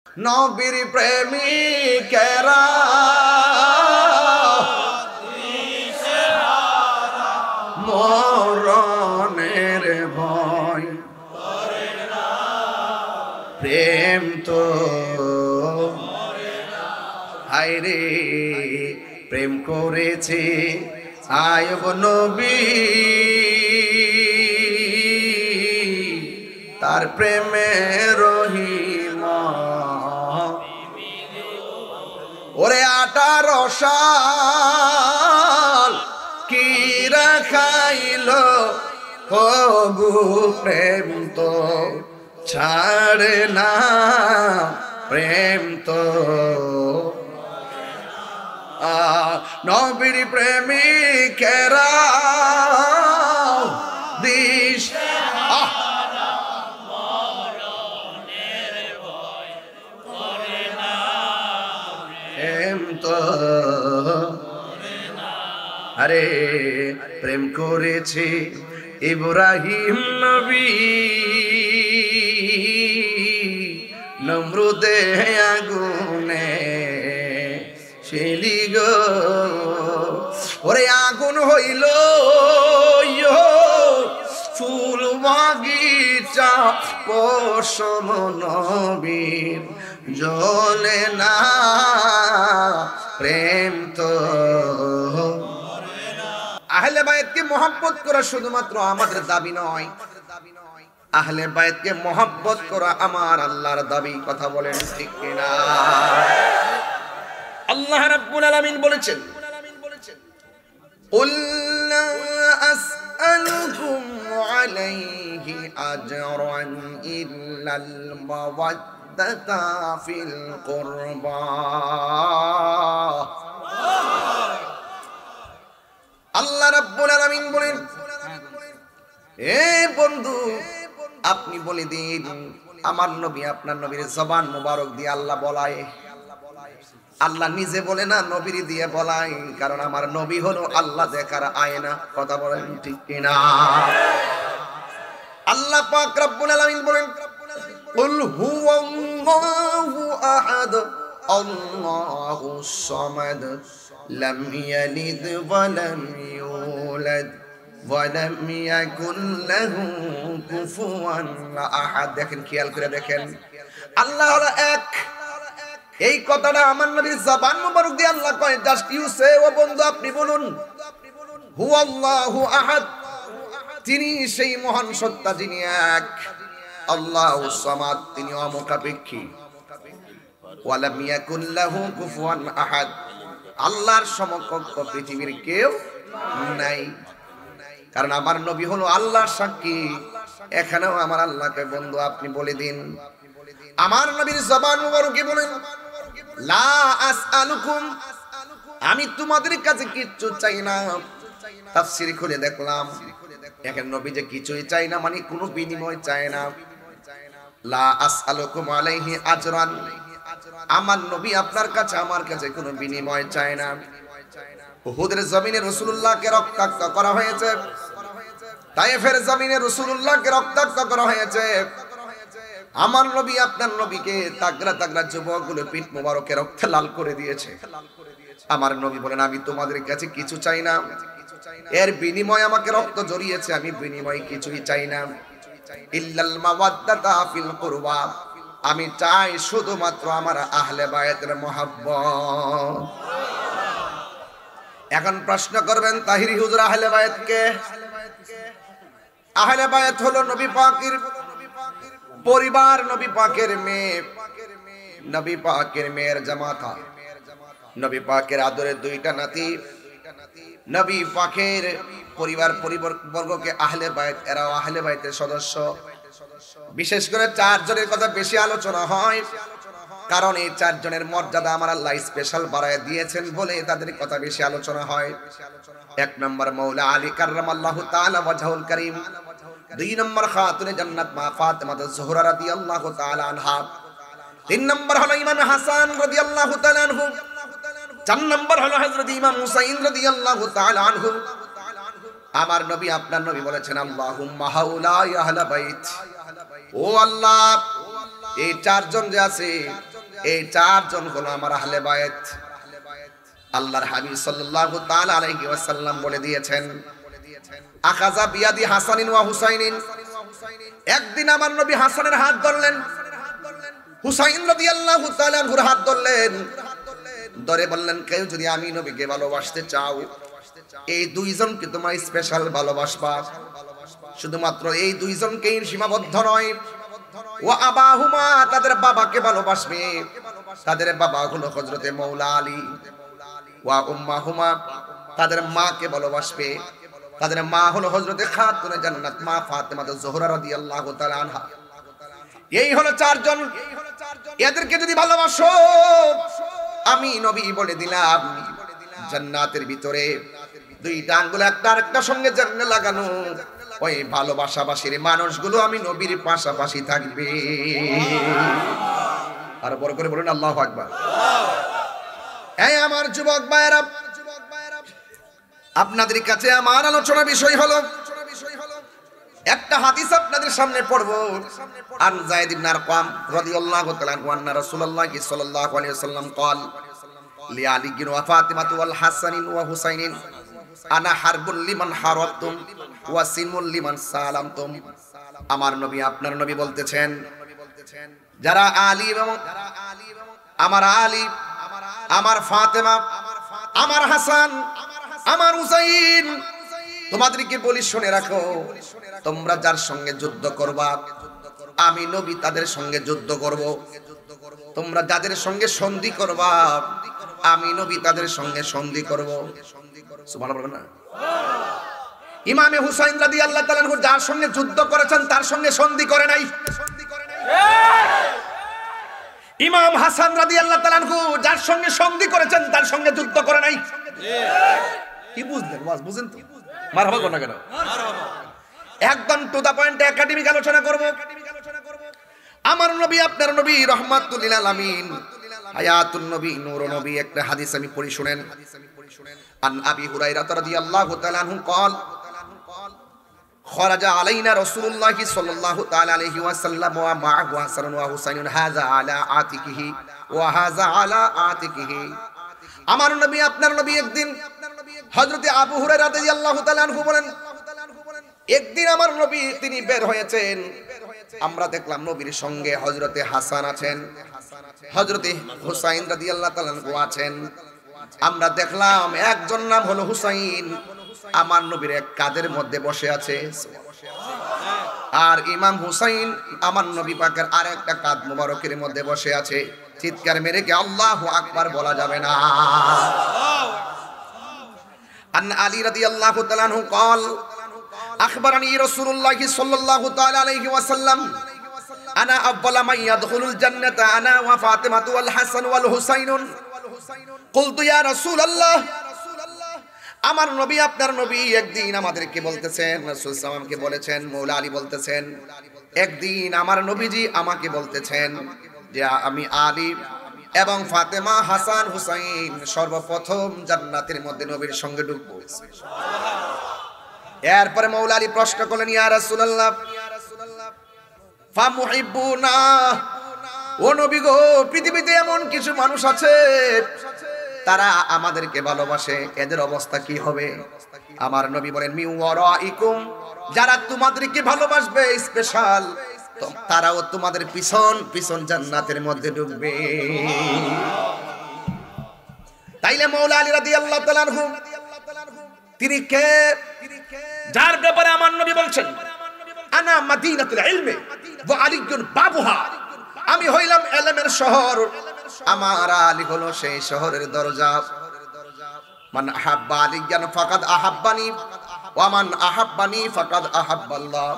নবীর প্রেমিকেরা মরণের ভয় প্রেম তো হায়রে প্রেম করেছে আয়ব নবী তার প্রেমে রহিমা ওরে 18 সাল কি রাখাইল হবু প্রেম তো ছাড়ে না প্রেম তো নবীর প্রেমিকেরা দিশ প্রেম তো আরে প্রেম করেছে ইব্রাহিম নবী নমরুদে আগুনে শেলি গো ওরে আগুন হইল ফুল বাগিচা পশম নবীর জ্বলে না প্রেম তো আহলে বায়তকে মহব্বত করা শুধুমাত্র আমাদের দাবি নয়, আহলে বায়তকে মহব্বত করা আমার আল্লাহর দাবি। কথা বলেন ঠিক কিনা? আল্লাহ রাব্বুল আলামিন বলেছেন, কুল লা আসআলুকুম আলাইহি আজরান ইল্লাল মাওয়াদ্দাতা ফিল কুরবা। আল্লাহ রাব্বুল আলামিন বলেন, এ বন্ধু আপনি বলে দিন আমার নবী আপনার নবীর জবান মোবারক দিয়ে আল্লাহ বলায়। আল্লাহ নিজে বলে না, নবীর দিয়ে বলায়, কারণ আমার নবী হলো আল্লাহ দেখার আয়না। কথা বলেন ঠিক কিনা? আল্লাহ পাক রব্বুল আলামিন বলেন, কুল হুয়াল্লাহু আহাদ আল্লাহুস সামাদ লাম ইয়ালিদ ওয়া লাম ইউলাদ ওয়া লাম ইয়াকুল লাহু কুফুয়ান আহাদ। দেখেন, খেয়াল করে দেখেন, আল্লাহ হলো এক। এই কথাটা আমার নবীর জবান মোবারক দিয়ে আল্লাহ কয়। জাস্ট ইউ সে, ও বন্ধু আপনি বলুন, হুয়াল্লাহু আহাদ, তিনি সেই মহান সত্তা যিনি এক। আল্লাহুস সামাদ, তিনি অমুখাপেক্ষী। ওয়া লাম ইয়াকুল লাহু কুফুয়ান আহাদ, আল্লাহর সমকক্ষ পৃথিবীর কেউ নাই। কারণ আমার নবী হলো আল্লাহর সাক্ষী। এখানেও আমার আল্লাহকে বন্ধু আপনি বলে দিন। আমার নবীর জবান মোবারকে বলেন, লা আসআলুকুম, আমি তোমাদের কাছে কিচ্ছু চাই না। তাফসীর খুলে দেখলাম, এখানে নবী যে কিছুই চাই না মানে কোনো বিনিময় চায় না। লা আসআলুকুম আলাইহি আজরান, আমার নবী আপনার কাছে আমার কাছে কোনো বিনিময় চায় না। উহুদের জমিনে রাসূলুল্লাহকে রক্তাক্ত করা হয়েছে, তায়েফের জমিনে রাসূলুল্লাহকে রক্তাক্ত করা হয়েছে। আমার নবী আপনার নবীকে তাগড়া তাগড়া যুবকগুলো পিঠ মোবারকে রক্তে লাল করে দিয়েছে। আমার নবী বলেন, আমি তোমাদের কাছে কিছু চাই না, এর বিনিময় আমাকে রক্ত জড়িয়েছে, আমি বিনিময় কিছুই চাই না। ইল্লাল মাওয়াদ্দাতা ফিল কুরবা, আমি চাই শুধুমাত্র আমার আহলে বায়তের মহব্বত। এখন প্রশ্ন করবেন, তাহিরি হুজুর আহলে বায়ত কে? আহলে বায়ত হলো নবী পাকের পরিবার, নবী পাকের মেয়ে, নবী পাকের মেয়ের জামাতা, নবী পাকের আদরের দুইটা নাতি, নবী পাকের পরিবার পরিবর্গকে আহলে বায়ত, এরাও আহলে বায়তের সদস্য। বিশেষ করে 4 জনের কথা বেশি আলোচনা হয়, কারণ এই 4 জনের মর্যাদা আমার আল্লাহ স্পেশাল বাড়ায় দিয়েছেন বলে তাদের কথা বেশি আলোচনা হয়। 1 নম্বর মাওলা আলী কাররামাল্লাহু তাআলা ওয়াজহুল কারীম, 2 নম্বর খাতুনে জান্নাত মা ফাতেমা যুহরা রাদিয়াল্লাহু তাআলা আনহা, 3 নম্বর হলো ইমাম হাসান রাদিয়াল্লাহু তাআলা আনহু, 4 নম্বর হলো হযরত ইমাম হুসাইন রাদিয়াল্লাহু তাআলা আনহু। আমার নবী আপনার নবী বলেছেন, আল্লাহুম্মা হাউলা ইয়া আহলে বাইত, ও আল্লাহ এই 4 জন যে আছে এই চারজন হলো আমার আহলে বায়াত। আল্লাহর হাবিব সাল্লাল্লাহু তাআলা আলাইহি ওয়াসাল্লাম বলে দিয়েছেন, আখাযা বিয়াদি হাসানিন ওয়া হুসাইনিন, একদিন আমার নবী হাসানের হাত ধরলেন, হুসাইন রাদিয়াল্লাহু তাআলা আনহুর হাত ধরলেন, ধরে বললেন, কেউ যদি আমি নবীকে ভালোবাসতে চাও, এই দুইজনকে তোমার স্পেশাল ভালোবাসবা। শুধুমাত্র এই দুইজনকেই সীমাবদ্ধ নয়, ওয়া আবাহুমা, তাদের বাবাকে ভালোবাসবে। তাদের বাবা হলো হযরতে মাওলা আলী। ওয়া উম্মাহুমা, তাদের মাকে ভালোবাসবে। তাদের মা হলো হযরতে খাতুনে জান্নাত মা ফাতেমা জোহরা রাদিয়াল্লাহু তাআলা আনহা। এই হলো চারজন। এদেরকে যদি ভালোবাসো, আমি নবী বলে দিলাম, জান্নাতের ভিতরে দুইটা আঙ্গুল একটা আরেকটার সঙ্গে জান্নাত লাগানো, ওই ভালোবাসাবাসীর মানুষগুলো আমি নবীর পাশাপাশি থাকবে। আর বড় করে বলুন আল্লাহু আকবার। এই আমার যুবক ভাইরা, আপনাদের কাছে আমার আলোচনা বিষয় হলো, একটা হাদিস আপনাদের সামনে পড়ব। আন যায়েদ ইবনে আরকাম রাদিয়াল্লাহু তাআলা আনহু আন্না রাসূলুল্লাহ সাল্লাল্লাহু আলাইহি ওয়াসাল্লাম قال لعلي وفاطمة والحسن وحسين আনা হারবুল লিমান হারাবতুম ওয়া সিমুল লিমান সালামতুম। আমার নবী, আপনার নবী বলতেছেন, যারা আলী এবং আমার আলী, আমার ফাতেমা, আমার হাসান, আমার হুসাইন, তোমাদেরকে বলি শুনে রাখো, তোমরা যার সঙ্গে যুদ্ধ করবা, আমি নবী তাদের সঙ্গে যুদ্ধ করব। তোমরা যাদের সঙ্গে সন্ধি করবা, আমি নবী তাদের সঙ্গে সন্ধি করব। সুবহানাল্লাহ বলবেন না? ইমামে হুসাইন রাদিয়াল্লাহু তাআলা আনহু যার সঙ্গে যুদ্ধ করেছেন তার সঙ্গে সন্ধি করে নাই। ইমাম হাসান রাদিয়াল্লাহু তাআলা আনহু যার সঙ্গে সন্ধি করেছেন তার সঙ্গে যুদ্ধ করে নাই। কি বুঝলেন? ওয়াজ বুঝেন তো? মারহাবা কোন না কেন? একদম টু দা পয়েন্ট একাডেমিক আলোচনা করব। আমার নবী, আপনার নবী রাহমাতুল লিল আলামিন, হায়াতুন নবী, নূরুন নবী, একটা হাদিস আমি পড়ি শুনেন। আন আবি হুরায়রা রাদিয়াল্লাহু তাআলা আনহু قال خرج علينا رسول الله صلى الله تعالى عليه وسلم ومعه حسن وحسين هذا على عاتقه وهذا على عاتقه। আমার নবী, আপনার নবী একদিন, হযরতে আবু হুরায়রা রাদিয়াল্লাহু তাআলা আনহু বলেন, একদিন আমার নবী তিনি বের হয়েছেন, আমরা দেখলাম নবীর সঙ্গে হযরতে হাসান আছেন, হযরতে হুসাইন রাদিয়াল্লাহু তাআলা আনহু আছেন। আমরা দেখলাম একজন নাম হলো হুসাইন, আমার নবীর এক কাঁধের মধ্যে বসে আছে, আর ইমাম হুসাইন আমার নবী পাকের আরেকটা কাঁধ মুবারকের মধ্যে বসে আছে। চিৎকার মেরে কি আল্লাহু আকবার বলা যাবে না? আন আলী রাদিয়াল্লাহু তাআলা আনহু قال أخبرني رسول الله صلى الله تعالى عليه وسلم أنا أول من يدخل الجنة أنا وفاطمة والحسن والحسين قلت يا رسول الله। আমার নবী, আপনার নবী একদিন আমাদেরকে বলতেছেন, রাসূল সাল্লাল্লাহু বলেছেন, মৌলা আলী বলতেছেন, একদিন আমার নবীজি আমাকে বলতেছেন যে আমি আলী এবং ফাতেমা, হাসান, হুসাইন সর্বপ্রথম জান্নাতের মধ্যে নবীর সঙ্গে ঢুকবো। এরপরে মৌলা আলী প্রশ্ন করলেন, ইয়া রাসূলুল্লাহ ফামুহিব্বুনা, ও নবী গো, পৃথিবীতে এমন কিছু মানুষ আছে তারা আমাদেরকে ভালোবাসে, এদের অবস্থা কি হবে? আমার নবী বলেন, মি ওয়ারাইকুম, যারা তোমাদেরকে ভালোবাসবে স্পেশাল, তারাও তোমাদের পিছন পিছন জান্নাতের মধ্যে ঢুকবে। তাইলে মৌলা আলী রাদিয়াল্লাহু তাআলা আনহু তিনি কে, যার ব্যাপারে আমার নবী বলছেন, আনা মাদিনাতুল ইলমি ওয়া আলিয়ুন বাবুহা, আমি হইলাম ইলমের শহর, আমার আলী হলো সেই শহরের দরজা। মান আহাব্বা আলিয়ান ফাকাদ আহাব্বানি ওয়া মান আহাব্বানি ফাকাদ আহাব্বাল্লাহ,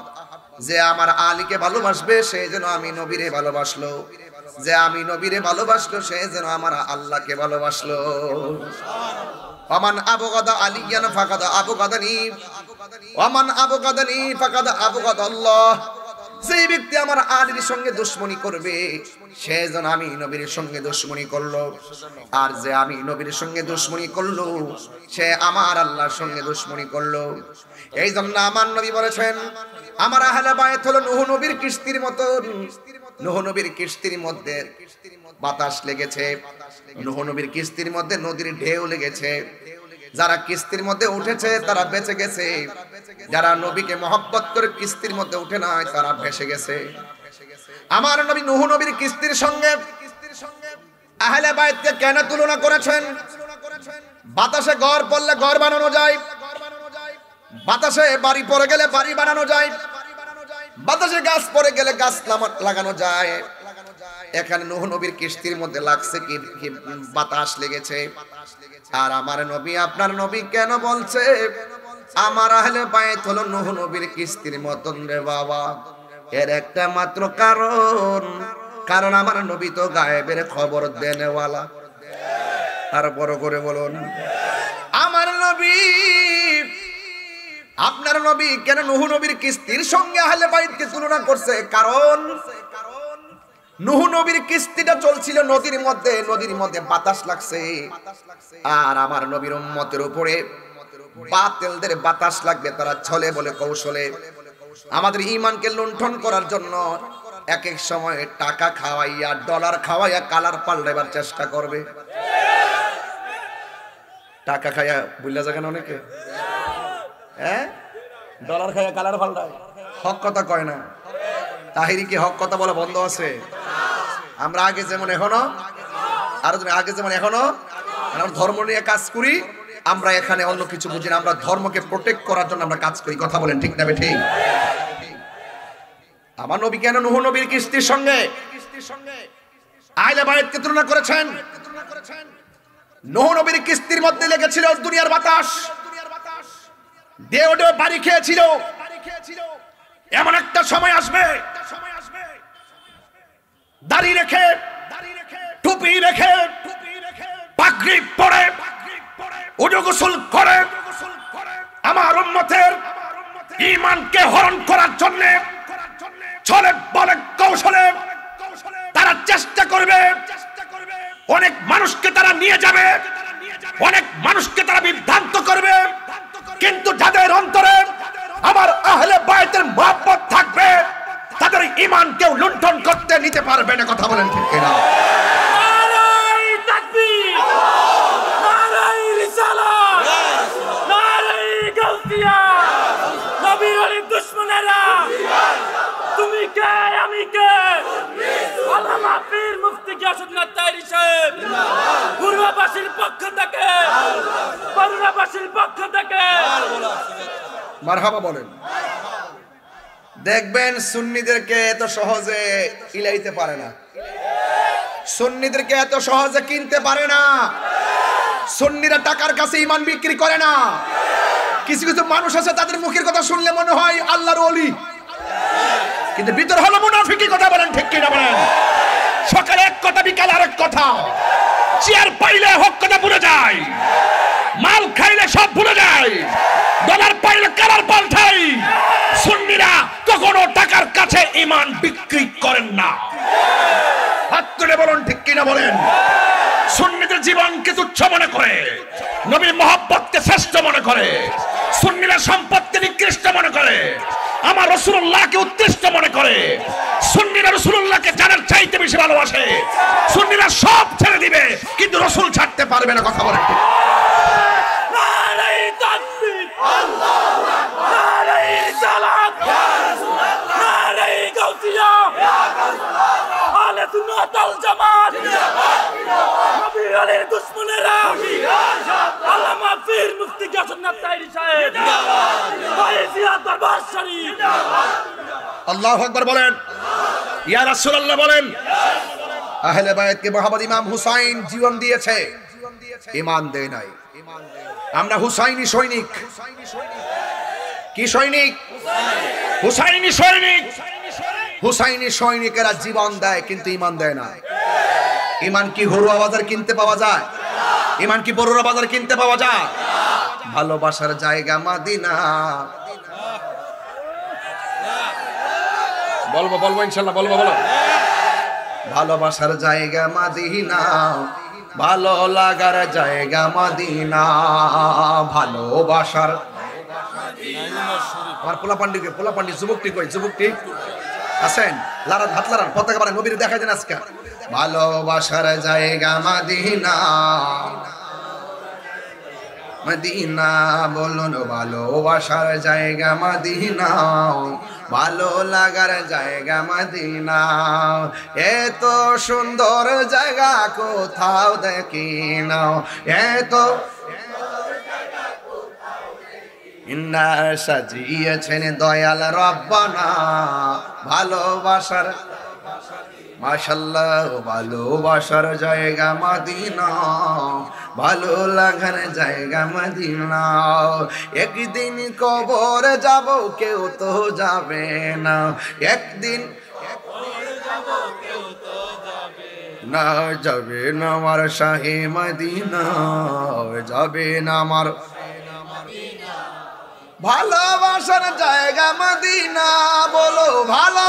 যে আমার আলীকে ভালোবাসবে সে যেন আমি নবীরে ভালোবাসলো, যে আমি নবীরে ভালোবাসলো সে যেন আমার আল্লাহকে ভালোবাসলো। ওয়া মান আবগাদা আলিয়ান ফাকাদ আবগাদানি ওয়া মান আবগাদানি ফাকাদ আবগাদাল্লাহ, যে ব্যক্তি আমার আলীর সঙ্গে দুশমনি করবে সে যেন আমি নবীর সঙ্গে দুশমনি করলো, আর যে আমি নবীর সঙ্গে দুশমনি করলো সে আমার আল্লাহর সঙ্গে দুশমনি করলো। এই জন্য আমার নবী বলেছেন, আমার আহলে বায়ত হলো নূহ নবীর কিস্তির মতন, নূহ নবীর কিস্তির মধ্যে বাতাস লেগেছে, নূহ নবীর কিস্তির মধ্যে নদীর ঢেউ লেগেছে। যারা কিস্তির মধ্যে উঠেছে তারা বেঁচে গেছে, যারা নবীকে মহব্বত করে কিস্তির মধ্যে উঠে নাই তারা ভেসে গেছে। আমার নবী নূহ নবীর কিস্তির সঙ্গে আহলে বাইতকে কেন তুলনা করেছেন? বাতাসে ঘর পড়লে ঘর বানানো যায়, বাতাসে বাড়ি পড়ে গেলে বাড়ি বানানো যায়, বাতাসে গাছ পড়ে গেলে গাছ লাগানো যায়। এখানে নূহ নবীর কিস্তির মধ্যে লাগছে কি বাতাস লেগেছে। আর আমার নবী আপনার নবী কেন বলছে আমার আহলে বাইত হলো নূহ নবীর কিস্তির মতন রে বাবা? এর একটা মাত্র কারণ আমার নবী তো গায়েবের খবর দেনেওয়ালা। আর বড় করে বলুন, আমার নবী আপনার নবী কেন নূহ নবীর কিস্তির সঙ্গে আহলে বাইতকে তুলনা করছে? কারণ নূহ নবীর কিস্তিটা চলছিল নদীর মধ্যে, নদীর মধ্যে বাতাস লাগছে। আর আমার নবীর উম্মতের উপরে বাতিলদের বাতাস লাগবে, তারা ছলে বলে কৌশলে আমাদের ঈমানকে লুণ্ঠন করার জন্য এক এক সময় টাকা খাওয়াইয়া ডলার খাওয়াইয়া কালার পাল্টাবার চেষ্টা করবে। টাকা খাইয়া বুঝলা যাবেন অনেকে, হ্যাঁ ডলার খাইয়া কালার পাল্টায়, হক কথা কয় না। তাহিরি কি হক কথা বলা বন্ধ আছে? আমরা আগে যেমন এখনো আমরা ধর্ম নিয়ে কাজ করি, আমরা এখানে অন্য কিছু বুঝি না, আমরা ধর্মকে প্রোটেক্ট করার জন্য আমরা কাজ করি। কথা বলেন ঠিক না ঠিক? আমার নবী কেন নূহ নবীর কিস্তির সঙ্গে আহলে বাইতকে তুলনা করেছেন? নূহ নবীর কিস্তির মধ্যে লেগেছিল দুনিয়ার বাতাস, ঢেউ ঢেউ বাড়ি খেয়েছিল। এমন একটা সময় আসবে দাড়ি রেখে টুপি রেখে পাগড়ি পরে উজু গোসল করে আমার উম্মতের ঈমানকে হরণ করার জন্য ছলে বলে কৌশলে তারা চেষ্টা করবে। অনেক মানুষকে তারা নিয়ে যাবে, অনেক মানুষকে তারা বিভ্রান্ত করবে, কিন্তু যাদের অন্তরে আমার আহলে বাইতের মহব্বত থাকবে তাদের ঈমান কেউ লুণ্ঠন করতে নিতে পারবে না। কথা বলেন ঠিক কিনা? নারায়ে তাকবীর, নারায়ে রিসালাত, নারায়ে গাউসিয়া। নবীর ওলির দুশমনেরা তুমি কে আমি কে? আল্লামা পীর মুফতি গিয়াসউদ্দিন তাইরি সাহেব পূর্ববাসীর পক্ষ থেকে, বরুণাবাসীর পক্ষ থেকে মারহাবা বলেন। দেখবেন সুন্নিদেরকে এত সহজে ইলাইতে পারে না, সুন্নিদেরকে এত সহজে কিনতে পারে না। সুন্নিরা টাকার কাছে ঈমান বিক্রি করে না। কিছু কিছু মানুষ আছে তাদের মুখের কথা শুনলে মনে হয় আল্লাহর ওলি, কিন্তু ভিতর হলো মুনাফিকি। কথা বলেন ঠিক কিনা বলেন? সকালে এক কথা বিকালে আরেক কথা, চেয়ার পাইলে হক কথা ভুলে যায়, মাল খাইলে সব ভুলে যায়, ডলার পাইলে কালার পাল্টাই। সুন্নিরা কখনো টাকার কাছে ঈমান বিক্রি করেন না। হাত তুলে বলুন ঠিক কিনা বলেন? সুন্নিদের জীবনকে তুচ্ছ মনে করে, নবীর মহব্বতকে শ্রেষ্ঠ মনে করে, সুন্নিরা সম্পদকে নিকৃষ্ট মনে করে, আমার রাসূলুল্লাহকে উৎকৃষ্ট মনে করে। সুন্নিরা রাসূলুল্লাহকে জানার চাইতে বেশি ভালোবাসে। সুন্নিরা সব ছেড়ে দিবে কিন্তু রাসূল ছাড়তে পারবে না। কথা বলেন ঠিক? নারায়ে তাকবীর, আল্লাহু আকবার, নারায়ে রিসালাত, ইয়া রাসূলুল্লাহ, নারায়ে গাউসিয়া, ইয়া রাসূলুল্লাহ, আহলে সুন্নাত ওয়াল জামাত জিন্দাবাদ, নবীর ওলির দুশমনেরা আল্লামা পীর মুফতি গিয়াসউদ্দিন তাইরি সাহেব জিন্দাবাদ, বাইজিয়া দরবার শরীফ জিন্দাবাদ। আল্লাহু আকবার বলেন, ইয়া রাসূলুল্লাহ বলেন। আহলে বাইতকে মহব্বত ইমাম হুসাইন জীবন দিয়েছে, ঈমান দেয় নাই। আমরা হুসাইনি সৈনিক। কি সৈনিক? হুসাইনি সৈনিক। হুসাইনি সৈনিকেরা জীবন দেয় কিন্তু ঈমান দেয় না। ঈমান কি ঘরোয়া বাজার কিনতে পাওয়া যায়? ঈমান কি বড়ুয়া বাজার কিনতে পাওয়া যায়? ভালোবাসার জায়গা মদিনা। বলবো ইনশাআল্লাহ, বলো। ভালোবাসার জায়গা মদিনা, ভালো লাগার জায়গা মদিনা, ভালোবাসার। আমার পোলা পান্ডি যুবকটি কই? যুবকটি আছেন? লারান, হাত লারান, পতাকা বানান, নবীর দেখাই দেন আজকে। ভালোবাসার জায়গা মদিনা, মদিনা বলুন ভালোবাসার জায়গা মদিনা, ভালো লাগার জায়গা মদিনা। এত সুন্দর জায়গা কোথাও দেখি না, এত ইন্না সাজিয়েছেন দয়াল রব্বানা ভালোবাসার, মাশাআল্লাহ ভালোবাসার জায়গা মদিনা, ভালো লাগার জায়গা মদিনা। একদিন কবর যাব কেউ তো যাবে না, একদিন না যাবে না আমার শাহে মদিনা, যাবে না আমার ভালোবাসার জায়গা মদিনা। বলো ভালো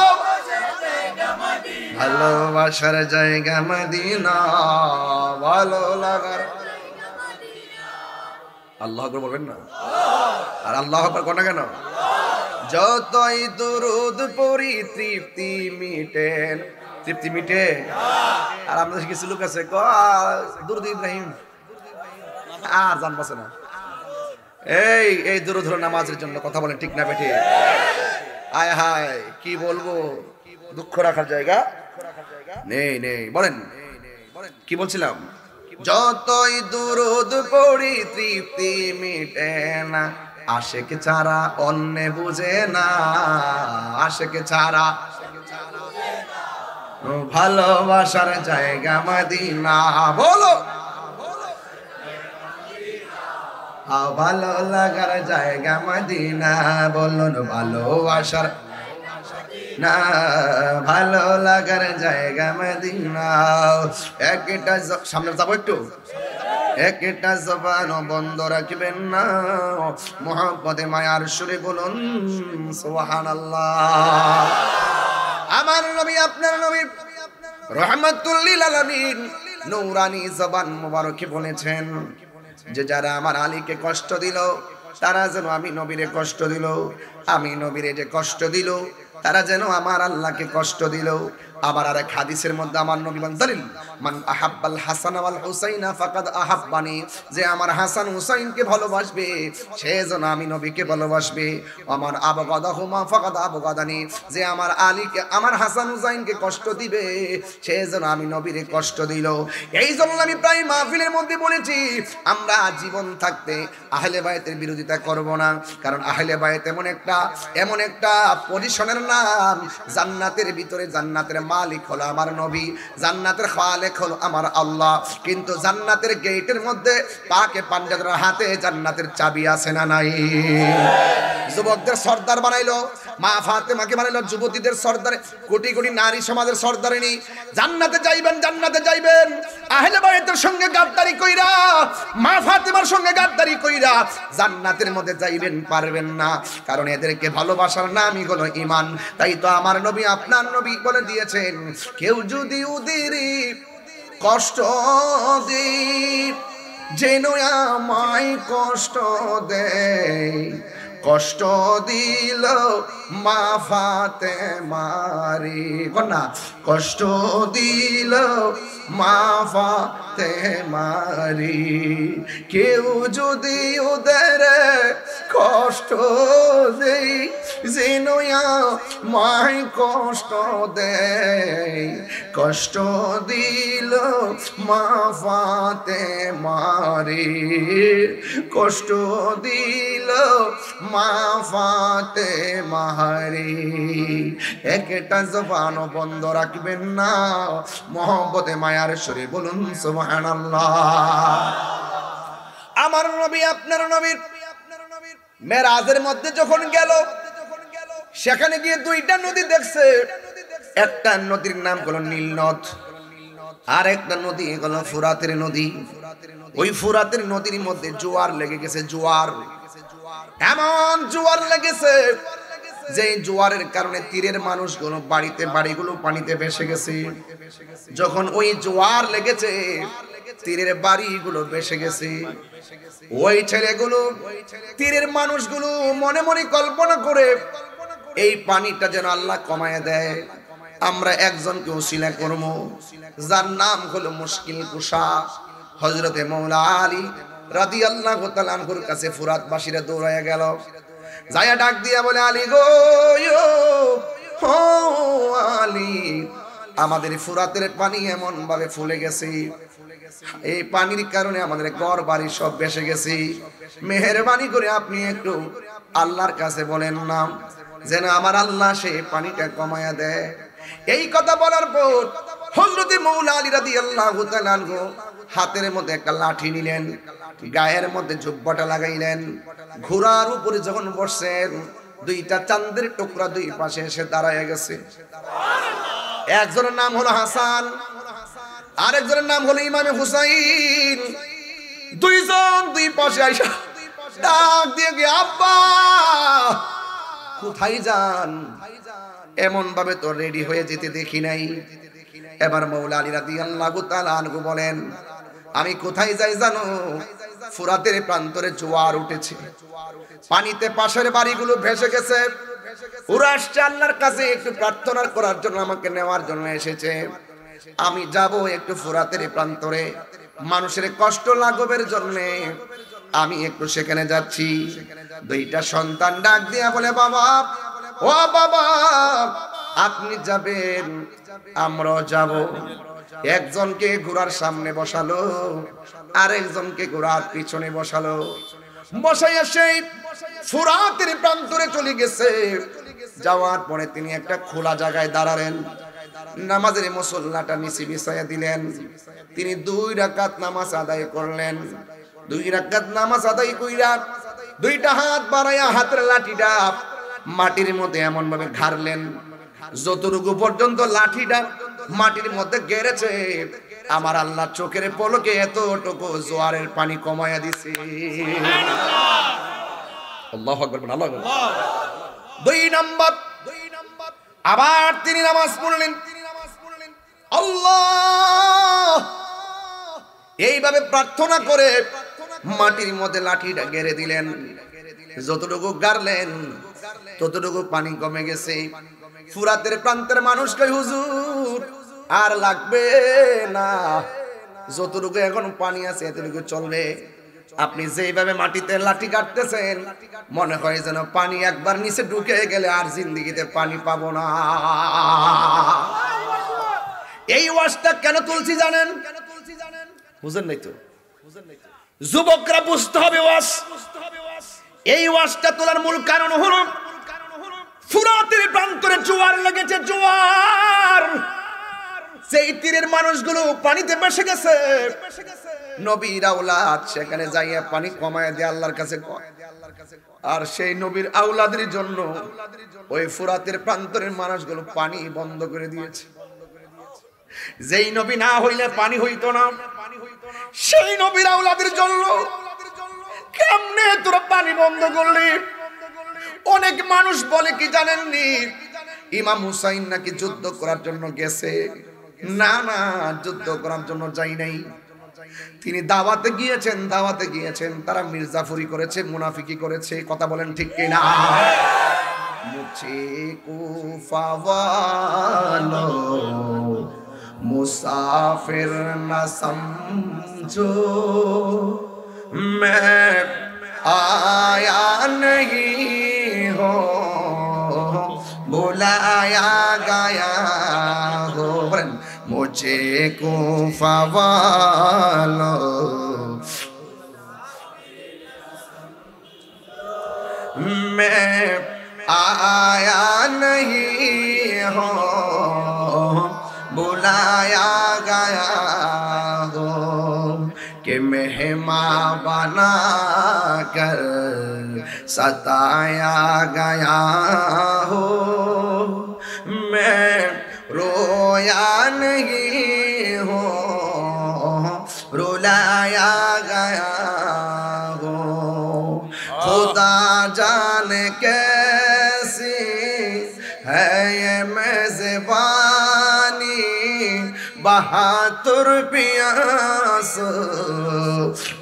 ভালোবাসার জায়গা মদিনা, ভালো লাগার। আল্লাহ আকবার বলবেন না? আর আল্লাহ আকবার কোন কেন? যতই দুরুদ পড়ি তৃপ্তি মিটে, তৃপ্তি মিটে। আর আপনাদের কিছু লোক আছে দুরুদ ইব্রাহিম আর জান বাসে না। এই দুরুদ হলো নামাজের জন্য, কথা বলেন ঠিক না বেঠে? আয় হায় কি বলবো, দুঃখ রাখার জায়গা নেই নেই। বলেন কি বলছিলাম? যতই দুরুদ পড়ি তৃপ্তি মিটে না, আশেক ছাড়া অন্য বুঝে না, আশেক ছাড়া ভালোবাসার জায়গা মদিনা। বলো ভালো লাগার জায়গা মদিনা, বলুন ভালোবাসার না, ভালো লাগার জায়গা মদিনা। একটা সামনে যাবো একটু, একটা জবান বন্ধ রাখবেন না, মুহাব্বতে মায়ার সুরে বলুন সুবহানাল্লাহ। আমার নবী আপনার নবী রাহমাতুল লিল আলামিন নূরানী জবান মুবারকে বলেছেন যে যারা আমার আলীকে কষ্ট দিল তারা যেন আমি নবীরে কষ্ট দিল, আমি নবীরে যে কষ্ট দিল তারা যেন আমার আল্লাহকে কষ্ট দিল। আবার আরেক হাদিসের মধ্যে আমার নবী বলেন দলিল মান আহাব্বাল হাসান ওয়াল হুসাইনা ফাকাদ আহাব্বানি, যে আমার হাসান হুসাইনকে ভালোবাসবে সে যেন আমি নবীকে ভালোবাসবে। আমার আবগাদাহুমা ফাকাদ আবগাদানি, যে আমার আলীকে আমার হাসান হুসাইনকে কষ্ট দিবে সে যেন আমি নবীরে কষ্ট দিল। এই জন্য আমি প্রায় মাহফিলের মধ্যে বলেছি আমরা জীবন থাকতে আহলে বায়তের বিরোধিতা করব না, কারণ আহলে বায়ত এমন একটা পজিশনের নাম, জান্নাতের ভিতরে জান্নাতের মালিক হলো আমার নবী, জান্নাতের খালেক হলো আমার আল্লাহ, কিন্তু জান্নাতের গেটের মধ্যে পাকে পাঞ্জাদের হাতে জান্নাতের চাবি আছে না নাই? যুবকদের সর্দার বানাইলো, মা ফাতেমাকে বানাইলো যুবতীদের সর্দার, কোটি কোটি নারী সমাজের সর্দারিনী। জান্নাতে যাইবেন, জান্নাতে যাইবেন আহলে বায়তের সঙ্গে গাদ্দারি কইরা, মা ফাতেমার সঙ্গে গাদ্দারি কইরা জান্নাতের মধ্যে যাইবেন পারবেন না, কারণ এদেরকে ভালোবাসার নামই হলো ঈমান। তাই তো আমার নবী আপনার নবী বলে দিয়েছেন কেউ যদি ওদের কষ্ট দেয় যেন আমায় কষ্ট দেয়, কষ্ট দিল মা ফাতেমারি, কন্যা কষ্ট দিল মা ফাতেমারি, কেউ যদি ওদের কষ্ট দেই যেন আমায় কষ্ট দেয়, কষ্ট দিল মা ফাতেমারি, কষ্ট দিল মা ফাতেমারি। একটা জবান বন্ধ রাখবেন না, মহব্বতে মায়ার সুরে বলুন সুবহানাল্লাহ। আমার নবী আপনার নবীর মেরাজের মধ্যে যখন গেল সেখানে গিয়ে দুইটা নদী দেখছে, একটা নদীর নাম হলো নীল নদ, আর একটা নদী হলো ফুরাতের নদী। ওই ফুরাতের নদীর মধ্যে জোয়ার লেগে গেছে, জোয়ার, এমন জোয়ার লেগেছে যে জোয়ারের কারণে তীরের মানুষগুলো বাড়িগুলো পানিতে ভেসে গেছে। যখন ওই জোয়ার লেগেছে তীরের বাড়িগুলো ভেসে গেছে, ওই ছেলেগুলো তীরের মানুষগুলো মনে মনে কল্পনা করে এই পানিটা যেন আল্লাহ কমায় দেয়। আমরা একজনকে ওসিলা করব, যার নাম হলো মুশকিল কুশা হযরতে মাওলা আলী রাদিয়াল্লাহু তাআলা আনহুর কাছে ফুরাতবাসীরা দৌড়ায়া গেল, যায়া ডাক দিয়া বলে, আলী গো, ও আলী, আমাদের ফুরাতের পানি এমন ভাবে ফুলে গেছে, এই পানির কারণে আমাদের ঘর বাড়ি সব ভেসে গেছে, মেহেরবানি করে আপনি একটু আল্লাহর কাছে বলেন না যেন আমার আল্লাহ সেই পানিটা কমায়া দেয়। এই কথা বলার পর হযরতে মাওলা আলী রাদিয়াল্লাহু তাআলা আনহু হাতের মধ্যে একটা লাঠি নিলেন, গায়ের মধ্যে জুব্বাটা লাগাইলেন, ঘোড়ার উপরে যখন বসছেন দুইটা চাঁদের টুকরা দুই পাশে এসে দাঁড়ায় গেছে। একজনের নাম হলো হাসান, আরেকজনের নাম হলো ইমামে হুসাইন। দুইজন দুই পাশে আইসা ডাক দিয়ে গিয়ে, আব্বা কোথায় যান? এমন ভাবে তো রেডি হয়ে যেতে দেখি নাই। এবার মাওলা আলী রাদিয়াল্লাহু তাআলা আনহু বলেন, আমি কোথায় যাই জানো? ফুরাতের প্রান্তরে জোয়ার উঠেছে, পানিতে পাশের বাড়িগুলো ভেসে গেছে, ওরা আসছে আল্লাহর কাছে একটু প্রার্থনা করার জন্য, আমাকে নেওয়ার জন্য এসেছে। আমি যাব একটু ফুরাতের প্রান্তরে, মানুষের কষ্ট লাঘবের জন্য আমি একটু সেখানে যাচ্ছি। দুইটা সন্তান ডাক দিয়া বলে, বাবা, ও বাবা, আপনি যাবেন, আমরাও যাব। একজনকে ঘোড়ার সামনে বসালো, আর একজনকে ঘোড়ার পিছনে বসালো, বসাইয়া সেই ফুরাতের প্রান্তরে চলে গেছে। যাওয়ার পরে তিনি একটা খোলা জায়গায় দাঁড়ালেন, নামাজের মুসল্লাটা নিচে বিছাইয়া দিলেন, তিনি 2 রাকাত নামাজ আদায় করলেন। 2 রাকাত নামাজ আদায় কইরা দুইটা হাত বাড়াইয়া হাতের লাঠিটা মাটির মধ্যে এমন ভাবে ঘাড়লেন, যতটুকু পর্যন্ত লাঠিটা মাটির মধ্যে গেড়েছে আমার আল্লাহ চোখের পলকে এতটুকু জোয়ারের পানি কমায়া দিছে। আল্লাহু আকবার, আল্লাহু আকবার। 2 নাম্বার, আবার তিনি নামাজ পড়লেন, আল্লাহ এইভাবে প্রার্থনা করে মাটির মধ্যে লাঠিটা গেড়ে দিলেন। যতটুকু গাড়লেন ততটুকু পানি কমে গেছে। ফুরাতের প্রান্তের মানুষ কই, হুজুর আর লাগবে না, যতটুকু এখন পানি আছে এতটুকু চলবে। আপনি যেইভাবে মাটিতে লাঠি কাটতেছেন মনে হয় যেন পানি একবার নিচে ঢুকে গেলে আর জিন্দেগিতে পানি পাবো না। এই ওয়াজটা কেন তুলছি জানেন? বুঝেন নাই তো? যুবকরা বুঝতে হবে ওয়াজ। এই ওয়াজটা তোলার মূল কারণ হলো ফুরাতের প্রান্তরে জোয়ার লেগেছে, জোয়ার। সেই তীরের মানুষগুলো পানিতে ভেসে গেছে। নবীর আওলাদ সেখানে যাইয়া পানি কমায় দিয়ে আল্লাহর কাছে, আর সেই নবীর আওলাদের জন্য ওই ফুরাতের প্রান্তরের মানুষগুলো পানি বন্ধ করে দিয়েছে। যেই নবী না হইলে পানি হইতো না, সেই নবীর আওলাদের জন্য কেমনে তোরা পানি বন্ধ করলি? অনেক মানুষ বলে কি জানেননি, ইমাম হুসাইন নাকি যুদ্ধ করার জন্য গেছে। না না, যুদ্ধ করার জন্য যাই নাই, তিনি দাওয়াতে গিয়েছেন। দাওয়াতে গিয়েছেন, তারা মির্জাফরি করেছে, মুনাফিকি করেছে। কথা বলেন ঠিক কিনা? মুঝে কুফা ওয়ালো মুসাফির না সমঝো, मैं आया नहीं हो बुलाया गया हो, मुझे कुफा वालों मैं आया नहीं हो बुलाया गया हो, कि मेहमान बना कर सताया गया हो, मैं रोया नहीं हो रुलाया गया हो, खुदा जाने कैसी है ये मेज़बानी, बहादुर प्यास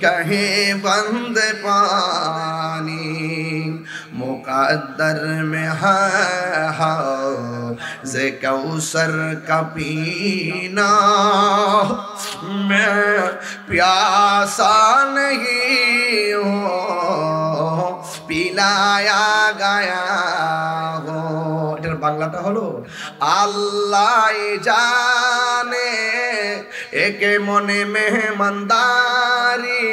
कहीं बंद पानी, मुकद्दर में है जे कौसर का पीना मैं प्यासा नहीं हूँ पिलाया गया हो। এটার বাংলাটা হলো আল্লাহ জানে একে মনে মেহমানদারি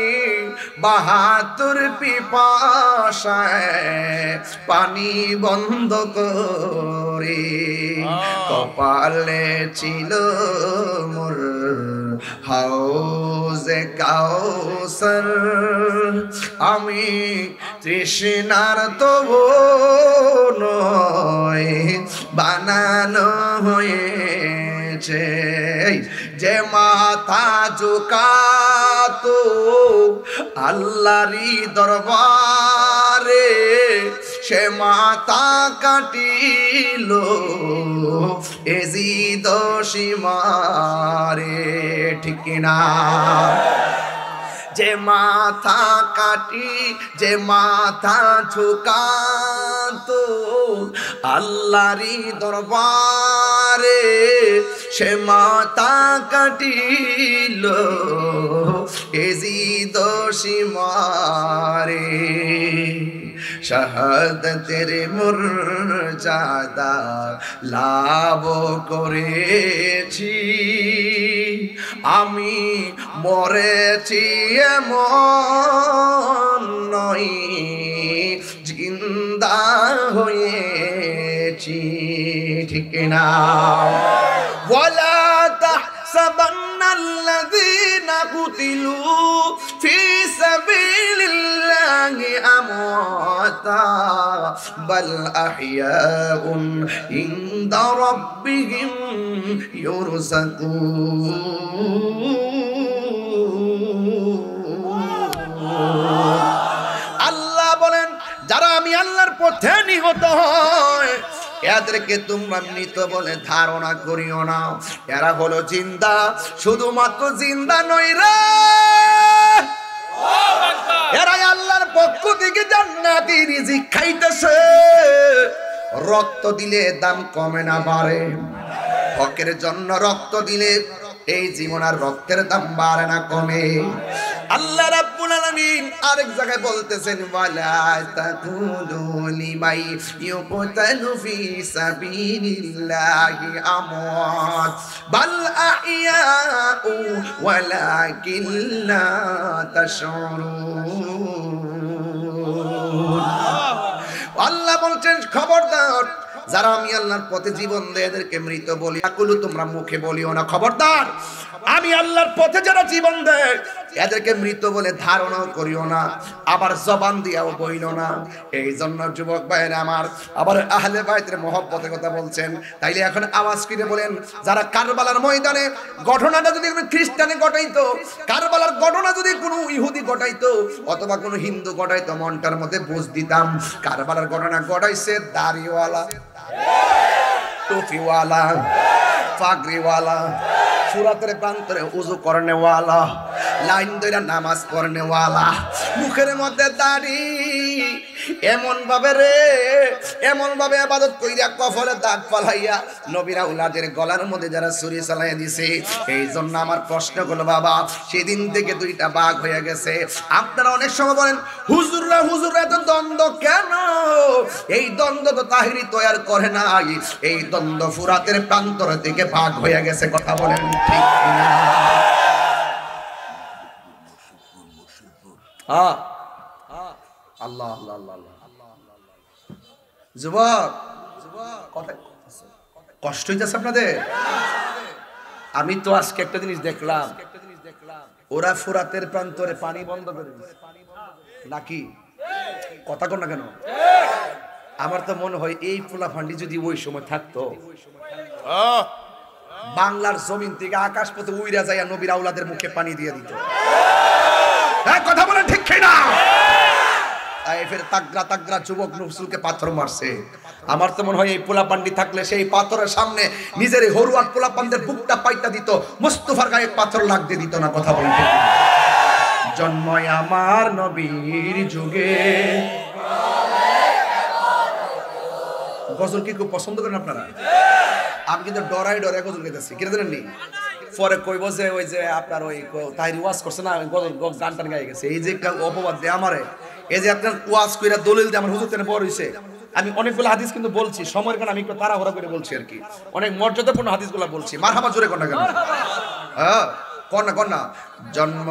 বাহাতুর পিপাসায় পানি বন্ধ করে কপালে ছিল মোর হাউজে কাউসার আমি তৃষ্ণার তবু নয় বানানো হয়েছে যে মাথা ঝুকাতো আল্লাহরই দরবারে সে মাথা কাটিল এজিদ সীমারে ঠিক না যে মাথা কাটি যে মাথা ঝুকাতো আল্লাহরই দরবারে সে মাথা কাটিল এজিদ সীমারে শাহাদাতের মর্যাদা লাভ করেছি আমি মরেছি এমন নয় জিন্দা হয়েছি ঠিক না ওয়ালা তাহসাবান্নাল্লাযীনা কুতিলু ফি সাবিলিল্লাহি আমওয়াতা বাল আহইয়াউন ইনদা রাব্বিহিম ইউরযাকুন। আল্লাহ বলেন যারা আমি আল্লাহর পথে নিহত হয় এদেরকে তোমরা মৃত বলে ধারণা করিও না, এরা হলো জিন্দা। শুধুমাত্র জিন্দা নয় রে, এরাই আল্লাহর পক্ষ থেকে জান্নাতি রিজিক খাইতেছে। রক্ত দিলে দাম কমে না বাড়ে, হকের জন্য রক্ত দিলে এই জীবন আর রক্তের দাম বাড়ে না কমে। আল্লাহ রাব্বুল আলামিন আরেক জায়গায় বলতেছেন ওয়ালা তাকুলু লিমাই ইউকতালু ফি সাবিলিল্লাহি আমওয়াত বাল আহইয়াউ ওয়ালাকিন লা তাশউরুন। আল্লাহ বলছেন খবরদার যারা আমি আল্লাহর পথে জীবন দেয় এদেরকে মৃত বলি। আকুলু তোমরা মুখে বলিও না, খবরদার আমি আল্লাহর পথে যারা জীবন দেয় এদেরকে মৃত বলে ধারণা করিও না, আবার জবান দিয়াও বইল না। এই জন্য যুবক ভাইরা আমার আবার আহলে বাইতের মহব্বতের কথা বলছেন, তাইলে এখন আওয়াজ করে বলেন যারা কারবালার ময়দানে ঘটনাটা যদি কোনো খ্রিস্টানে ঘটাইতো, কারবালার ঘটনা যদি কোনো ইহুদি ঘটাইতো অথবা কোনো হিন্দু ঘটাইতো, মনটার মধ্যে বুঝ দিতাম কারবালার ঘটনা ঘটাইছে দাড়িওয়ালা, টুপিওয়ালা, পাগড়িওয়ালা, সুরাতের প্রান্তরে উজু করনেওয়ালা, লাইন ধরে নামাজ পড়নেওয়ালা, মুখের মধ্যে দাড়ি, এমন ভাবে রে এমন ভাবে ইবাদত কইরা কফরে দাগ ফালাইয়া নবীরা উলাদের গলার মধ্যে যারা ছুরি চালাইয়া দিছে। এই জন্য আমার প্রশ্ন হলো বাবা, সেদিন থেকে দুইটা ভাগ হয়ে গেছে। আপনারা অনেক সময় বলেন হুজুররা এত দ্বন্দ্ব কেন? এই দ্বন্দ্ব তো তাহিরি তৈরি করে নাই, এই দ্বন্দ্ব ফুরাতের প্রান্তর থেকে ভাগ হয়ে গেছে। কথা বলেন ঠিক না? আল্লাহ আল্লাহ আল্লাহ আল্লাহ। যুবক কষ্ট হইতেছে আপনাদের? আমি তো আজকে একটা জিনিস দেখলাম, ওরা ফুরাতের প্রান্তরে পানি বন্ধ করে দিয়েছে নাকি? কথা কর না কেন? আমার তো মনে হয় এই পোলা ফান্ডি যদি ওই সময় থাকতো, বাংলার জমিন থেকে আকাশ পথে উইরা যায় নবীর আওলাদের মুখে পানি দিয়ে দিত। কথা বলেন ঠিক কিনা? তাইফের তাগরা তাগরা যুবক নফসুলকে পাথর মারছে। আমার তো মনে হয় এই পোলা পান্ডি থাকলে সেই পাথরের সামনে নিজের হরুয়াট পোলা পান্ডের বুকটা পাইতা দিত, মুস্তাফার গায়ে পাথর লাগতে দিত না। কথা বলেন ঠিক কিনা? জন্মই আমার নবীর যুগে গজল কি খুব পছন্দ করেন আপনারা? আমি কিন্তু ডরাই ডরাই গজল গাইতেছি, কেন জানেন নি? পরে কইব যে ওই যে আপনার ওই তাহিরি ওয়াজ করছে না, গজল গান টান গাই গেছে, এই যে অপবাদ দেয় আমারে, এই যে আপনার ওয়াজ কইরা দলিল দিয়ে আমার হুজুর তেনে বড় হইছে। আমি অনেকগুলো হাদিস কিন্তু বলছি, সময়ের কারণে আমি একটু তাড়াহুড়া করে বলছি আর কি, অনেক মর্যাদাপূর্ণ হাদিসগুলো বলছি। মারহাবা জোরে কোন না কেন? হ্যাঁ কন্যা জন্ম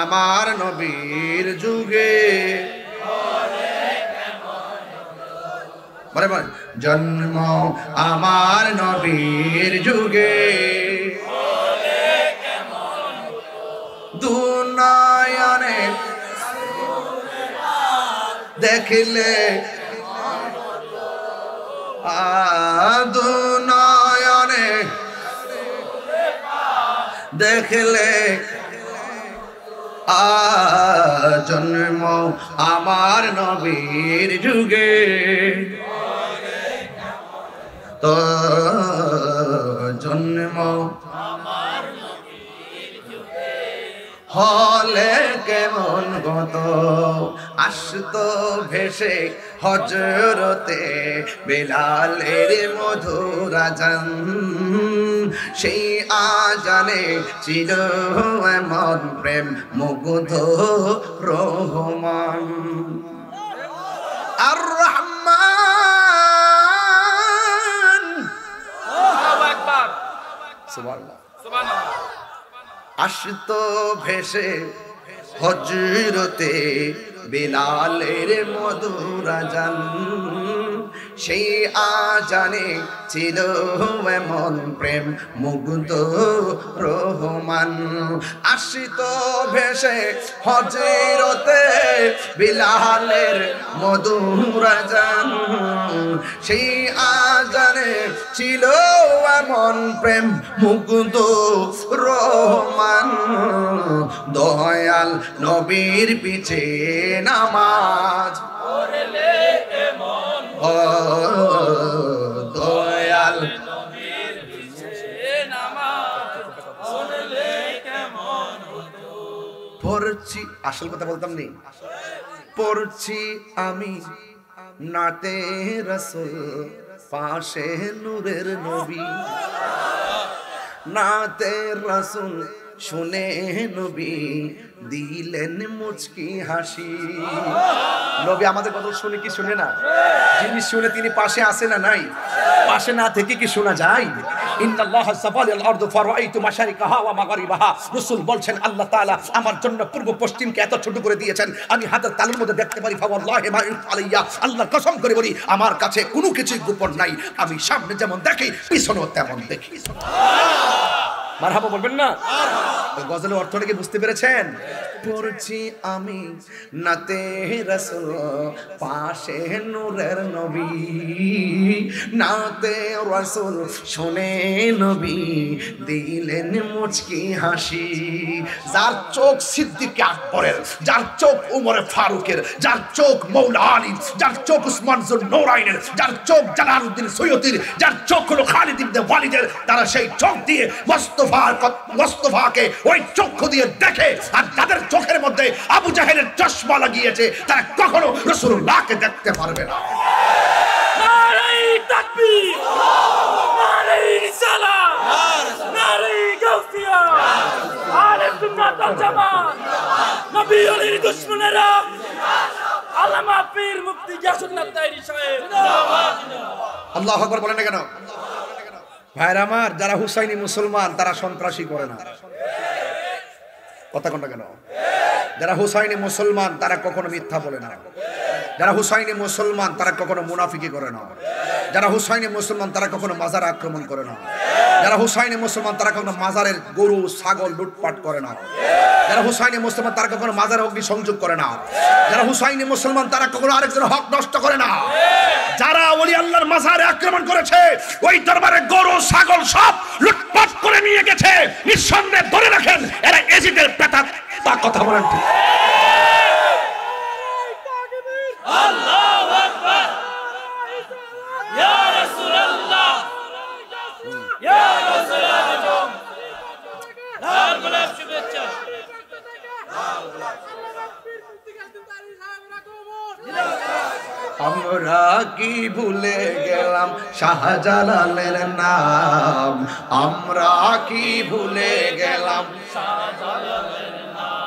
আমার নবীর যুগে, মানে জন্ম আমার নবীর যুগে, দুনিয়ানে দেখলে দুনিয়ানে দেখলে জন্ম আমার নবীর যুগে, তো জন্ম হলে কেমন গত আসতো ভেসে হজরতে বেলালের মধুর আজান, সেই আজানে ছিল এমন প্রেম মুগ্ধ রহমান। আর রহমান সুবহানাল্লাহ আসতো ভেসে হজরতে বেলালের মধুর আজান, সেই আজানে ছিল এমন প্রেম মুগ্ধ রহমান। আসতো ভেসে হজরতে বেলালের মধুর আজান, সেই আজানে ছিল এমন প্রেম মুগ্ধ রহমান। দয়াল নবীর পিছে নামাজ পড়লে কেমন, দয়াল নবীর পিছে নামাজ পড়লে কেমন হতো। পড়ছি, আসল কথা বলতাম নি, পড়ছি আমি নাতে রাসূল পাশে নূরের নবী, নাতে রাসূল শুনে নবী দিলেন মুচকি হাসি। নবী আমাদের কথা শুনে কি শুনে না? যিনি শুনে তিনি পাশে আসে না নাই? পাশে না থেকে কি শোনা যায়? ইন্নাল্লাহ সাফালিল আরদু ফারাইতু মাশারিকাহা ওয়া মাগারিবাহা, রাসূল বলছেন আল্লাহ তাআলা আমার জন্য পূর্ব পশ্চিমকে এত ছোট করে দিয়েছেন, আমি হাতের তালুর মধ্যে দেখতে পারি। ফাওয়াল্লাহি মা আলাইয়া, আল্লাহর কসম করে বলি আমার কাছে কোনো কিছু গোপন নাই, আমি সামনে যেমন দেখি পিছনেও তেমন দেখি। মারহাবা বলবেন না? গজলের অর্থটা কি বুঝতে পেরেছেন? পড়ছি আমি নাতে রাসূল পাশে নূরের নবী, নাতে রাসূল শুনে নবী দিলেন মুচকি হাসি। যার চোখ সিদ্দিক আকবরের, যার চোখ উমর ফারুকের, যার চোখ মৌলা আলী, যার চোখ উসমান যুন্নুরাইনের, যার চোখ জালালউদ্দিন সৈয়দীর, যার চোখ হলো খালিদ ইবনে ওয়ালিদের, তারা সেই চোখ দিয়ে মোস্তফাকে ওই চক্ষু দিয়ে দেখে। আর যাদের চোখের মধ্যে আবু জাহেলের চশমা লাগিয়েছে তারা কখনো রাসূলুল্লাহকে দেখতে পারবে না। নারে তাকবীর, নারে রিসালাত, নারে গাউসিয়া, আলে সুন্নাত ওয়াল জামাত, নবী আলীর দুশমনেরা, আল্লামা পীর মুফতি গিয়াসউদ্দিন তাইরি সাহেব জিন্দাবাদ। আল্লাহু আকবার বলেন না কেন? ভাইরা আমার, যারা হুসাইনি মুসলমান তারা সন্ত্রাসী করে না, কথা কোনটা কেন? যারা হুসাইনি মুসলমান তারা কখনো মিথ্যা বলে না, যারা হুসাইনি মুসলমান তারা কখনো মুনাফিকি করে না, যারা হুসাইনি মুসলমান তারা কখনো মাজার আক্রমণ করে না, যারা হুসাইনি মুসলমান তারা কখনো মাজারের গরু ছাগল লুটপাট করে না, যারা হুসাইনি মুসলমান তারা কখনো মাজারে অগ্নি সংযোগ করে না, যারা হুসাইনি মুসলমান তারা কখনো আরেকজনের হক নষ্ট করে না। যারা ওলি আল্লাহর মাজারে আক্রমণ করেছে, ওই দরবারে গরু ছাগল সব লুটপাট করে নিয়ে গেছে, নিঃসন্দেহে ধরে রাখেন এরা এজিদের প্রেতাত্মা। কথা বলেন ঠিক? আল্লাহু আকবার, ইয়া রাসূলুল্লাহ, ইয়া রাসূলুল্লাহ, লাল গোলাপ শুভেচ্ছা। আমরা কি ভুলে গেলাম শাহজালালের নাম, আমরা কি ভুলে গেলাম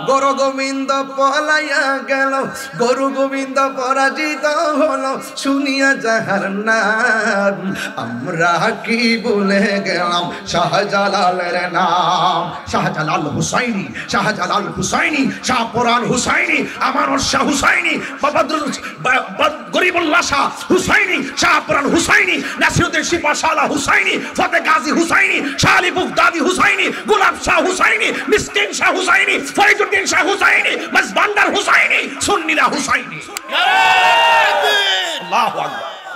গরু গোবিন্দ পলাইয়া গেল, গরু গোবিন্দ পরাজিত হলো শুনিয়া যাহার নাম। আমরা কি ভুলে গেলাম শাহজালালের নাম। শাহজালাল হুসাইনি, শাহজালাল হুসাইনি, শাহপুরান হুসাইনি, আমানুর শাহ হুসাইনি, গরিবুল্লাহ শাহ হুসাইনি, শাহপুরান হুসাইনি, নাসিরউদ্দিন সিপাহশালা হুসাইনি, ফতে গাজী হুসাইনি, শাহ আলী বুগদাদি হুসাইনি, গোলাপ শাহ হুসাইনি, মিসকিন শাহ হুসাইনি, ফরিদুদ্দিন শাহ হুসাইনি, মাসবান্দার হুসাইনি, সুন্নিরা হুসাইনি। আল্লাহু আকবার।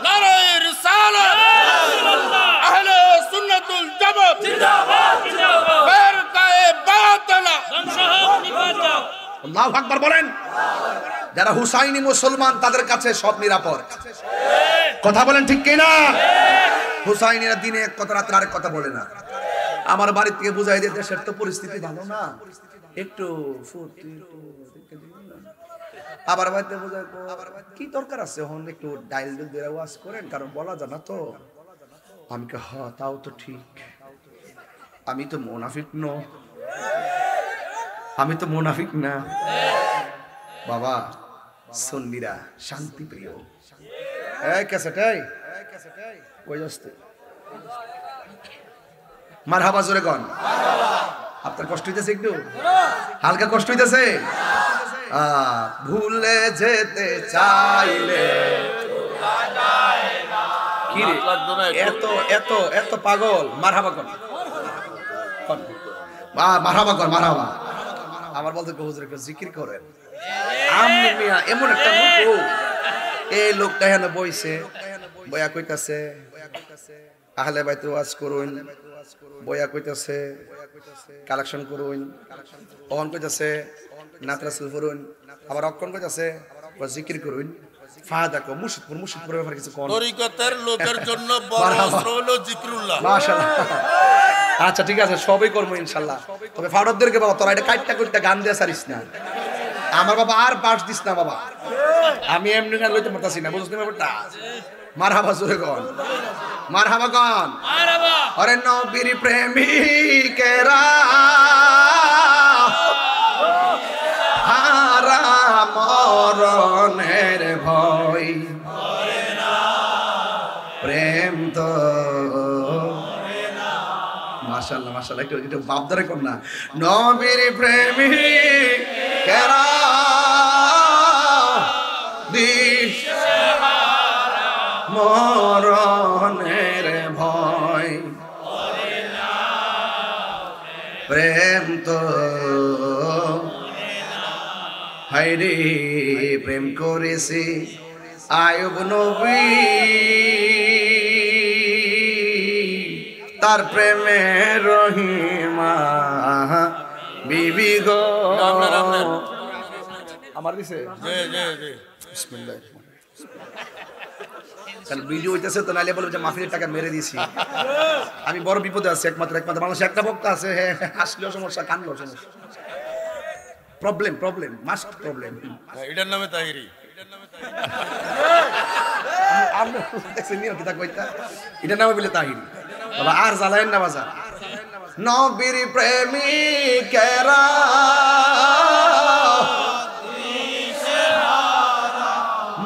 নারায়ে রিসালাত, আহলে সুন্নাতুল জামাত জিন্দাবাদ, জিন্দাবাদ, ফিরকায়ে বাতিলা ধ্বংস হোক, নিপাত যাও। আল্লাহু আকবার বলেন। যারা হুসাইনি মুসলমান তাদের কাছে সব নিরাপদ। কথা বলেন ঠিক কি না? হুসাইনিরা দিনে এক কথা রাতে আরেক কথা বলে না। আমার বাড়ি থেকে বুঝাই দিয়ে দেশের তো পরিস্থিতি ভালো না, একটু আবার বাড়িতে বুঝাই কি দরকার আছে হন একটু ডাইল দিল দিয়ে ওয়াজ করেন, কারণ বলা জানা তো। আমি কে হ তাও তো ঠিক, আমি তো মুনাফিক ন, আমি তো মুনাফিক না বাবা। সুন্নিরা শান্তি প্রিয়। এই ক্যাসেটাই কই যাচ্ছে? মারহাবা জোরে কোন। আপনার কষ্ট হইতেছে? একটু হালকা কষ্ট হইতেছে? ভুলে যেতে চাইলে কি রে এত এত এত পাগল? মারহাবা কোন, মারহাবা কোন, মারহাবা। আমার বলতে হুজুর একটু জিকির করেন। আমি মিয়া এমন একটা লোক, এই লোকটা এখানে বইছে, বয়া কইতাছে আহলে বাইতে ওয়াজ করুন, বয়া কইতাছে কালেকশন করুন, অহন কইতাছে নাত রাসূল করুন, আবার অক্ষণ কইতাছে জিকির করুন। ফাদা কো মুশিদপুর, মুশিদপুর ব্যাপারে কিছু কোন তরিকতের লোকের জন্য বড় অস্ত্র হলো জিকরুল্লাহ। মাশাআল্লাহ। আচ্ছা ঠিক আছে, সবই করবো ইনশাআল্লাহ। তবে ফাড়দদেরকে বাবা তোরা এটা কাটটা কইটা গান দিয়া সারিস না। আমার বাবা আর পাস দিস না বাবা, আমি এমনি গান লইতে পারতাছি না, বুঝতে ব্যাপারটা। মারহাবা জোরে কোন, মারহাবা কোন, মারহাবা। আরে নবীর প্রেমিকেরা হারা মরণের ভয়, প্রেম তো মাশাআল্লাহ মাশাআল্লাহ। একটু একটু বাপ ধরে কোন না। নবীর প্রেমিকেরা দিশেহারা মরণের ভয়, প্রেম তো হায়রে প্রেম করেছে আয়ুব নবী, তার প্রেমে রহিমা বিবি গো। আমার দিছে বিসমিল্লাহ। কাল ভিডিও হইতেছে তো, নাইলে বলবো যে মাহফিলের টাকা মেরে দিয়েছি। আমি বড় বিপদে আছি। একমাত্র বাংলাদেশে একটা বক্তা আছে, হ্যাঁ হাসলেও সমস্যা, কানলেও সমস্যা। Problem problem must problem. এটার নামে তাহিরি। আমরা দেখছেন নিও কিতা কইতা, এটা নামে বলে তাহিরি বাবা। আর জ্বালায়েন না বাজার। নবীর প্রেমিকেরা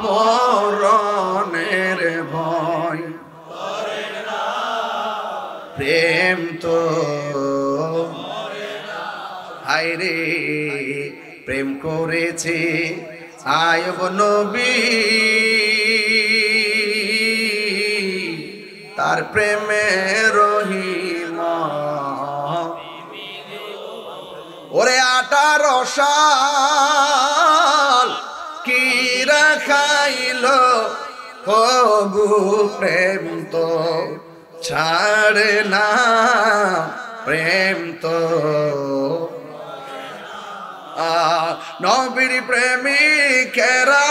মরণের ভয়, প্রেম তো হায়রে প্রেম করেছে আয়ুব নবী, তার প্রেমে রহিমা। ওরে 18 সাল কি রাখাইল হবু, প্রেম তো ছাড়ে না, প্রেম তো নবীর প্রেমিকেরা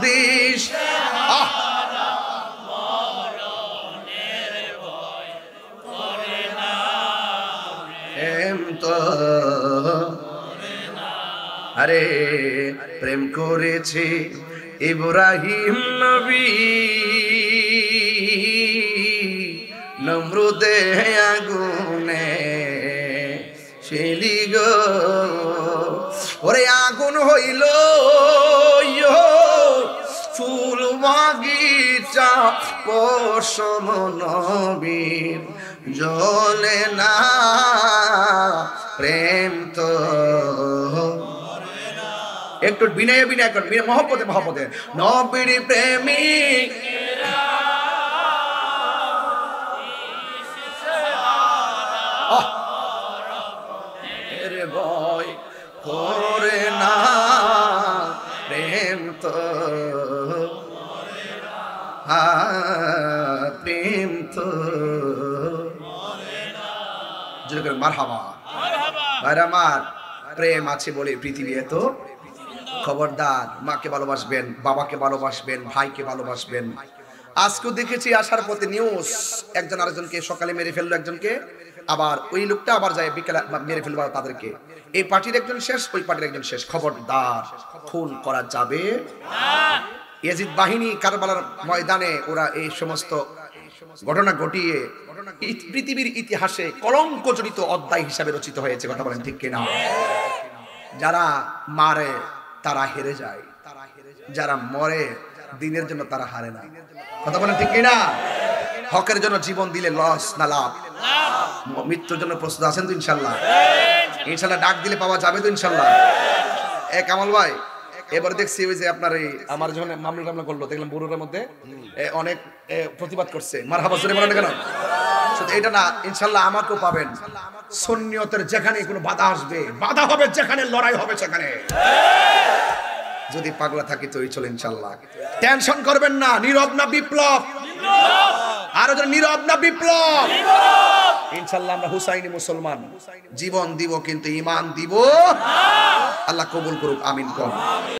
দিশ প্রেম তো আরে প্রেম করেছে ইব্রাহিম নবী নমরুদে আগুনে শেলি গো, ওরে আগুন হইল ফুল বাগিচা পশম নবীর জ্বলে না প্রেম তো। একটু বিনয় বিনয় কর, মহব্বতে মহব্বতে নবীর প্রেমিক ভয় করে না প্রেম তো, প্রেম তো মারহাবা। ভাইরা আমার, প্রেম আছে বলে পৃথিবী এত। খবরদার, মাকে ভালোবাসবেন, বাবাকে ভালোবাসবেন, ভাইকে ভালোবাসবেন। আজকেও দেখেছি আসার পথে নিউজ, একজন আরেকজনকে সকালে মেরে ফেললো একজনকে, আবার ওই লোকটা আবার যায় বিকেলে মেরে ফেলবো তাদেরকে। এই পার্টির একজন শেষ, ওই পার্টির একজন শেষ। খবরদার, খুন করা যাবে না। ইয়াজিদ বাহিনী কারবালার ময়দানে ওরা এই সমস্ত ঘটনা ঘটিয়ে পৃথিবীর ইতিহাসে কলঙ্ক জড়িত অধ্যায় হিসাবে রচিত হয়েছে। কথা বলেন ঠিক কিনা? যারা মারে তারা হেরে যায়, যারা মরে দিনের জন্য তারা হারে না। কথা বলেন ঠিক কিনা? হকের জন্য জীবন দিলে লস না লাভ? মৃত্যুর জন্য প্রস্তুত আছেন তো ইনশাল্লাহ? ইনশাল্লাহ ডাক দিলে পাওয়া যাবে তো ইনশাল্লাহ? কামাল ভাই, এবার দেখছি ওই যে আপনার এই আমার যখন মামলা টামলা করলো, দেখলাম বুড়োর মধ্যে অনেক প্রতিবাদ করছে। মারহাবা জোরে বলেন কেন? শুধু এটা না, ইনশাল্লাহ আমাকেও পাবেন। সুন্নিয়তের যেখানে কোনো বাধা আসবে, বাধা হবে যেখানে, লড়াই হবে সেখানে। যদি পাগলা থাকি তো চলে ইনশাল্লাহ। টেনশন করবেন না। নীরব না বিপ্লব? আরো যেন নীরব না বিপ্লব? ইনশাল্লাহ আমরা হুসাইনি মুসলমান। জীবন দিব কিন্তু ঈমান দিব। আল্লাহ কবুল করুক, আমিন।